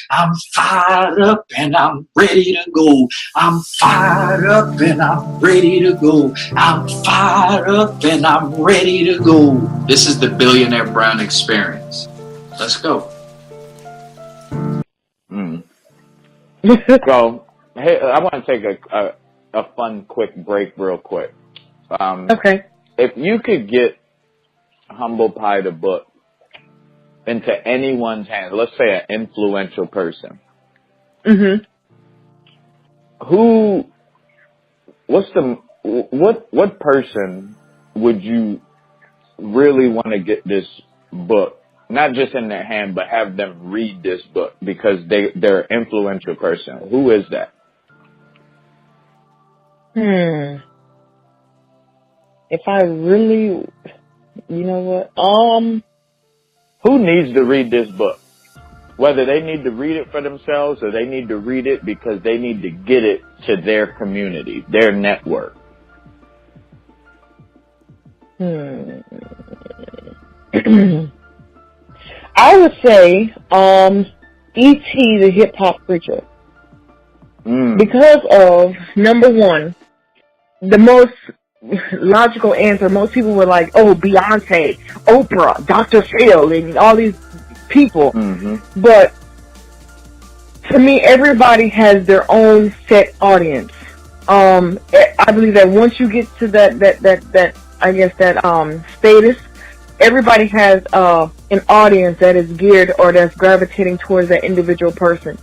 I'm fired up and I'm ready to go. I'm fired up and I'm ready to go. I'm fired up and I'm ready to go. This is the Billionaire Brown experience. Let's go. So, hey, I want to take a fun, quick break real quick. Okay. If you could get Humble Pie the book into anyone's hands, let's say an influential person, what person would you really want to get this book, not just in their hand, but have them read this book because they're an influential person? Who is that? If I really, you know what, who needs to read this book? Whether they need to read it for themselves or they need to read it because they need to get it to their community, their network. I would say E.T. the hip hop preacher. Because of, number one, the most logical answer, most people were like, oh, Beyonce, Oprah, Dr. Phil, and all these people. But to me, everybody has their own set audience. I believe that once you get to that status, everybody has an audience that is geared or that's gravitating towards that individual person.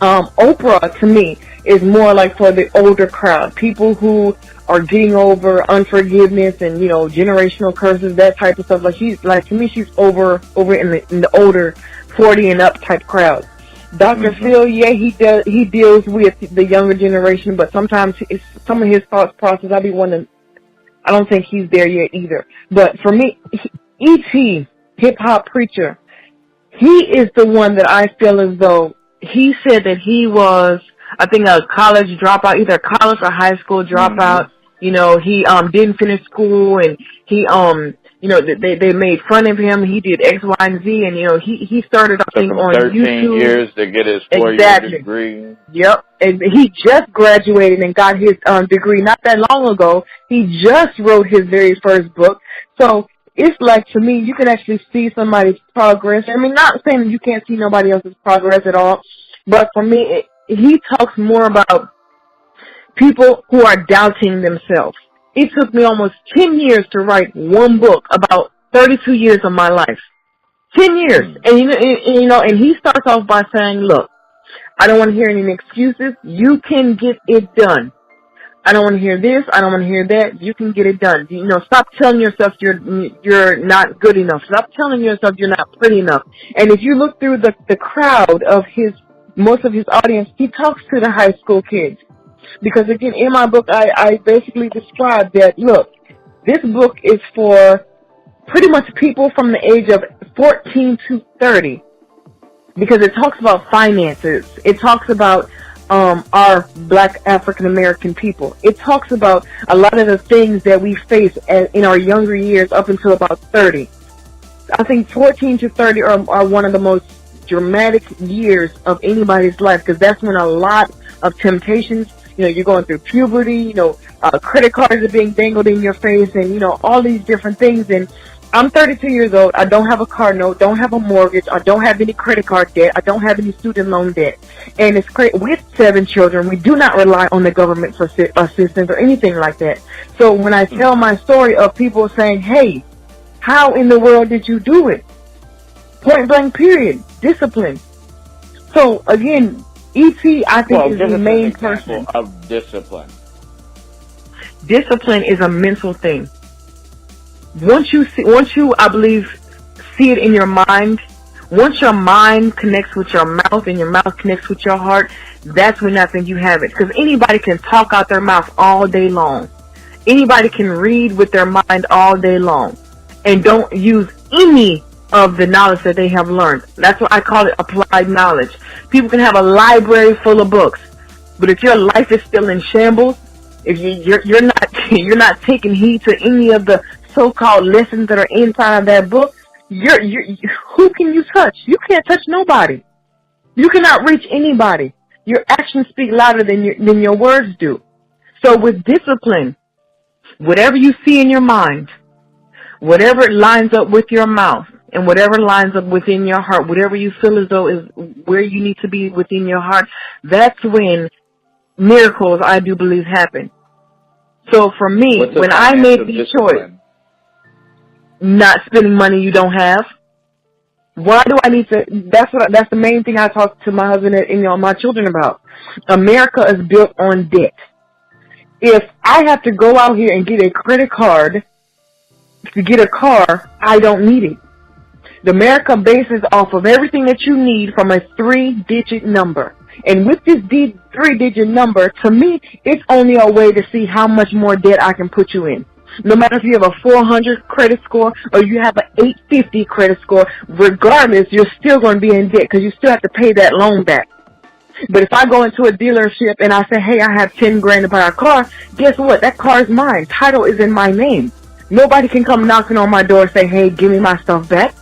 Oprah, to me, is more like for the older crowd, people who are getting over unforgiveness and, you know, generational curses, that type of stuff. To me, she's over in the older 40 and up type crowd. Dr. Phil, yeah, he deals with the younger generation, but sometimes some of his thought process, I'd be wondering, I don't think he's there yet either. But for me, E.T., hip hop preacher, he is the one that I feel as though he said that he was, I think, a college dropout, either college or high school dropout. You know, he didn't finish school, and he you know, they made fun of him. He did X, Y, and Z, and you know, he started I think on 13 YouTube. years to get his 4-year degree. Yep, and he just graduated and got his degree not that long ago. He just wrote his very first book. So it's like, to me, you can actually see somebody's progress. I mean, not saying you can't see nobody else's progress at all, but for me, he talks more about people who are doubting themselves. It took me almost 10 years to write one book about 32 years of my life. 10 years. And he starts off by saying, look, I don't want to hear any excuses. You can get it done. I don't want to hear this. I don't want to hear that. You can get it done. You know, stop telling yourself you're not good enough. Stop telling yourself you're not pretty enough. And if you look through the crowd of most of his audience, he talks to the high school kids. Because again, in my book, I basically describe that, look, this book is for pretty much people from the age of 14 to 30. Because it talks about finances. It talks about our black African American people. It talks about a lot of the things that we face in our younger years up until about 30. I think 14 to 30 are one of the most dramatic years of anybody's life, because that's when a lot of temptations, you know, you're going through puberty, you know, credit cards are being dangled in your face, and, you know, all these different things. And I'm 32 years old. I don't have a car note, don't have a mortgage, I don't have any credit card debt, I don't have any student loan debt. And it's crazy. With 7 children, we do not rely on the government for assistance or anything like that. So when I tell my story of people saying, hey, how in the world did you do it? Point blank period. Discipline. So again, E.T., I think, is the main person of discipline. Discipline is a mental thing. Once you, I believe, see it in your mind, once your mind connects with your mouth and your mouth connects with your heart, that's when I think you have it. Because anybody can talk out their mouth all day long. Anybody can read with their mind all day long and don't use any of the knowledge that they have learned. That's what I call it, applied knowledge. People can have a library full of books, but if your life is still in shambles, if you're not taking heed to any of the so-called lessons that are inside of that book, who can you touch? You can't touch nobody. You cannot reach anybody. Your actions speak louder than your words do. So with discipline, whatever you see in your mind, whatever lines up with your mouth, and whatever lines up within your heart, whatever you feel as though is where you need to be within your heart, that's when miracles, I do believe, happen. So for me, when I made the choice, not spending money you don't have, why do I need to? That's the main thing I talk to my husband and my children about. America is built on debt. If I have to go out here and get a credit card to get a car, I don't need it. The America bases off of everything that you need from a 3-digit number. And with this 3-digit number, to me, it's only a way to see how much more debt I can put you in. No matter if you have a 400 credit score or you have an 850 credit score, regardless, you're still going to be in debt because you still have to pay that loan back. But if I go into a dealership and I say, hey, I have 10 grand to buy a car, guess what? That car is mine. Title is in my name. Nobody can come knocking on my door and say, hey, give me my stuff back.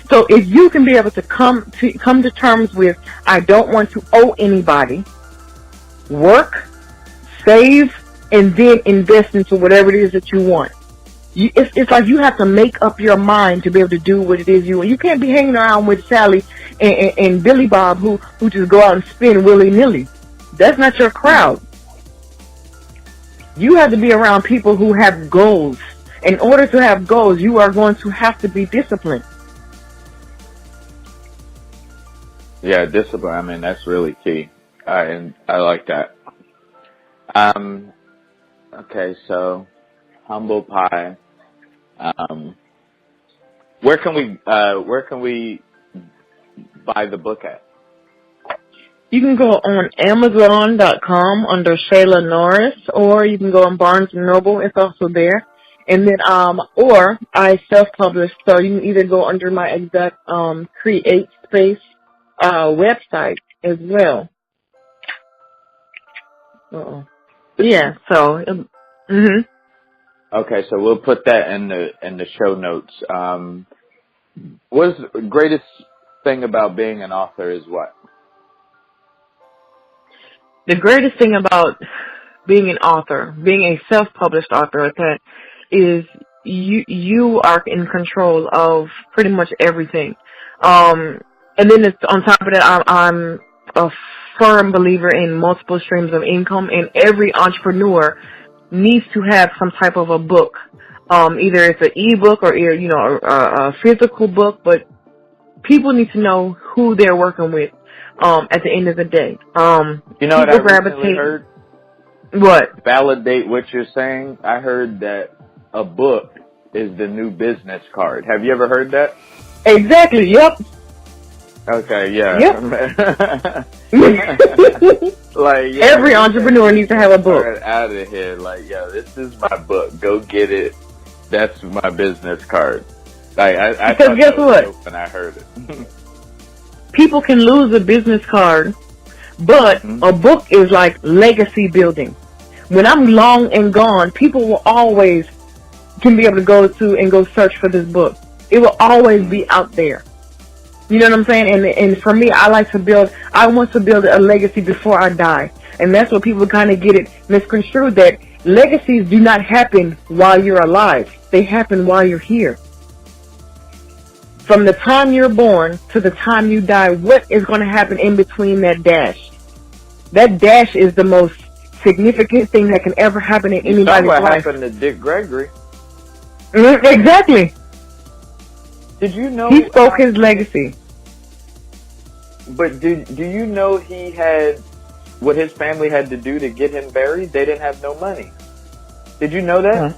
So if you can be able to come to terms with, I don't want to owe anybody, work, save, and then invest into whatever it is that you want. It's like you have to make up your mind to be able to do what it is you want. You can't be hanging around with Sally and Billy Bob who just go out and spin willy-nilly. That's not your crowd. You have to be around people who have goals. In order to have goals, you are going to have to be disciplined. Yeah, discipline. I mean, that's really key. And I like that. Okay, so humble pie. Where can we buy the book at? You can go on Amazon.com under Shayla Norris, or you can go on Barnes & Noble. It's also there. And then, or I self-published, so you can either go under my exact Create Space website as well. Yeah, so, Okay, so we'll put that in the show notes. What's the greatest thing about being an author is what? The greatest thing about being an author, being a self-published author at that, is you are in control of pretty much everything. And then it's, on top of that, I'm a firm believer in multiple streams of income, and every entrepreneur needs to have some type of a book. Either it's an e-book or a physical book, but people need to know who they're working with at the end of the day. You know what I recently heard? What? Validate what you're saying. I heard that a book is the new business card. Have you ever heard that? Exactly, yep. Okay, yeah. Yep. Like, yeah, every entrepreneur needs to have a book. Out of here, like, yo, this is my book. Go get it. That's my business card. Like, I because guess what? When I heard it. People can lose a business card, but a book is like legacy building. When I'm long and gone, people will always can be able to go to and go search for this book. It will always be out there. You know what I'm saying? And for me, I want to build a legacy before I die. And that's what people kind of get it misconstrued, that legacies do not happen while you're alive. They happen while you're here. From the time you're born to the time you die, what is going to happen in between that dash? That dash is the most significant thing that can ever happen in anybody's life. What happened to Dick Gregory? Exactly. Did you know he spoke his legacy? But do you know he had what his family had to do to get him buried? They didn't have no money. Did you know that?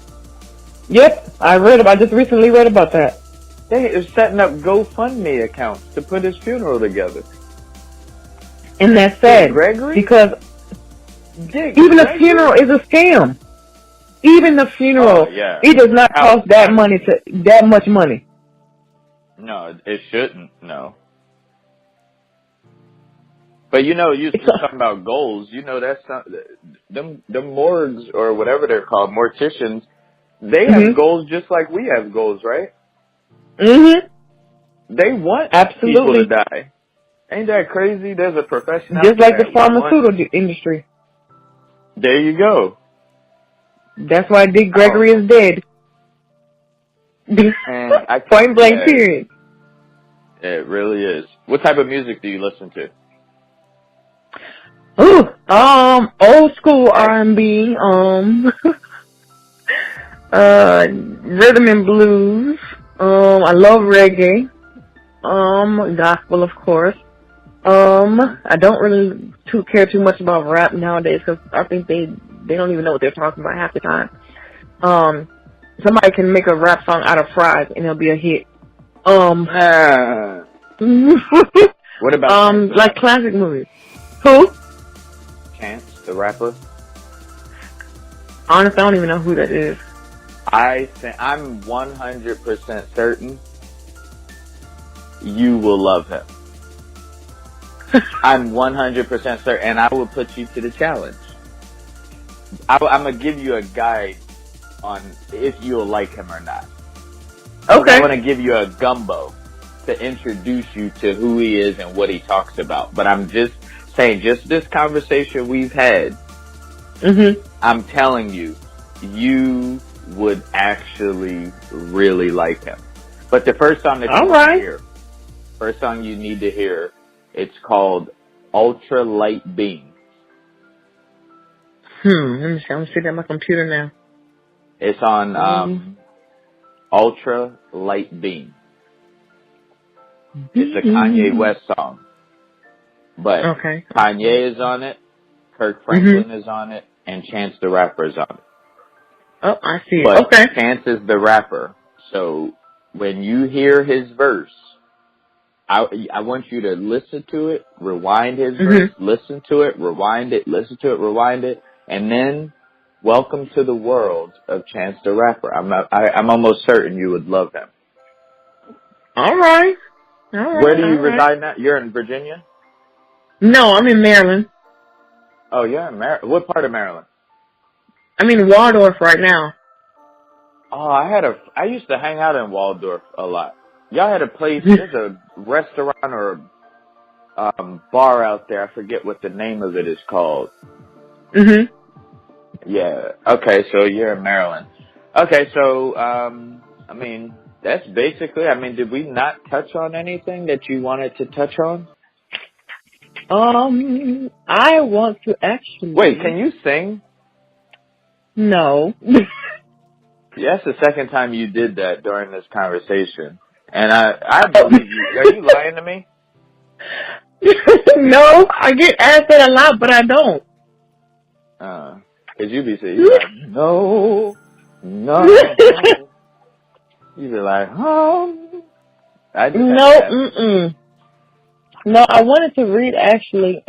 Yep, I just recently read about that. They were setting up GoFundMe accounts to put his funeral together. And that's sad, Dick Gregory? because even the funeral is a scam. Even the funeral, it does not cost that much money. No, it shouldn't. No. But you know, you were talking about goals. You know, that's them morgues or whatever they're called, morticians. They have goals just like we have goals, right? Mm-hmm. They want Absolutely. people to die. Ain't that crazy? There's a profession out Just there like the pharmaceutical industry. There you go. That's why Dick Gregory is dead. And Point blank, period. It really is. What type of music do you listen to? Old school R&B, rhythm and blues. I love reggae. Gospel, of course. I don't really care too much about rap nowadays because I think they don't even know what they're talking about half the time. Somebody can make a rap song out of fries and it'll be a hit. What about like classic movies? Who? Chance the Rapper. Honestly, I don't even know who that is. I'm 100% certain you will love him. I'm 100% certain, and I will put you to the challenge. I'm gonna give you a guide on if you'll like him or not. Okay. I want to give you a gumbo to introduce you to who he is and what he talks about. But I'm just saying, just this conversation we've had, I'm telling you, you would actually really like him. But the first song that you need to hear, it's called Ultra Light Beam. Let me see. I'm sitting at my computer now. It's on Ultra Light Beam. It's a Kanye West song. But Kanye is on it, Kirk Franklin is on it, and Chance the Rapper is on it. Oh, I see. But Chance is the rapper. So when you hear his verse, I want you to listen to it, rewind his verse, listen to it, rewind it, listen to it, rewind it, and then welcome to the world of Chance the Rapper. I'm almost certain you would love him. All right. Where do you reside now? You're in Virginia? No, I'm in Maryland. Oh, you're in Maryland. What part of Maryland? I'm in Waldorf right now. Oh, I used to hang out in Waldorf a lot. Y'all had a place, there's a restaurant or a bar out there. I forget what the name of it is called. Yeah. Okay, so you're in Maryland. Okay, so, that's basically, did we not touch on anything that you wanted to touch on? I want to actually... Wait, can you sing? No. Yeah, that's the second time you did that during this conversation. And I believe you. Are you lying to me? No, I get asked that a lot, but I don't. Cause you be saying, like, no. You be like, oh. No, I wanted to read actually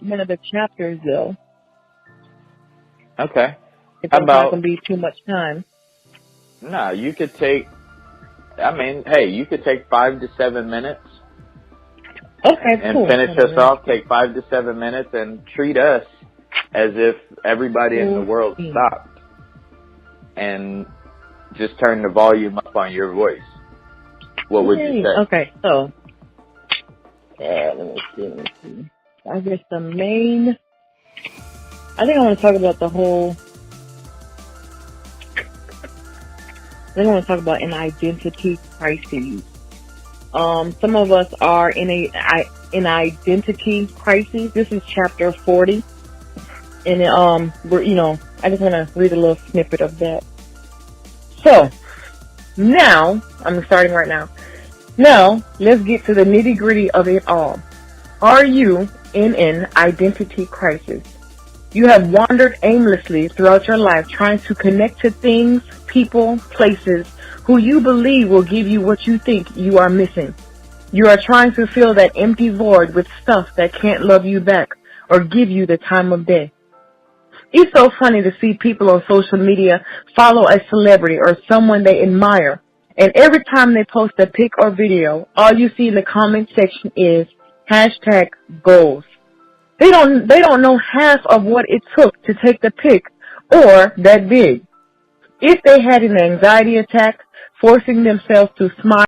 one of the chapters though. Okay. If it's not going to be too much time. No, you could take, you could take 5 to 7 minutes. Okay, and finish us off, take 5 to 7 minutes, and treat us as if everybody in the world stopped. And just turn the volume up on your voice. What would you say? Okay, so, let me see. I guess I think I want to talk about an identity crisis. Some of us are in an identity crisis. This is chapter 40. And, I just want to read a little snippet of that. So, now, I'm starting right now. Now, let's get to the nitty-gritty of it all. Are you in an identity crisis? You have wandered aimlessly throughout your life trying to connect to things, people, places who you believe will give you what you think you are missing. You are trying to fill that empty void with stuff that can't love you back or give you the time of day. It's so funny to see people on social media follow a celebrity or someone they admire, and every time they post a pic or video, all you see in the comment section is #goals. They don't know half of what it took to take the pic or that big. If they had an anxiety attack, forcing themselves to smile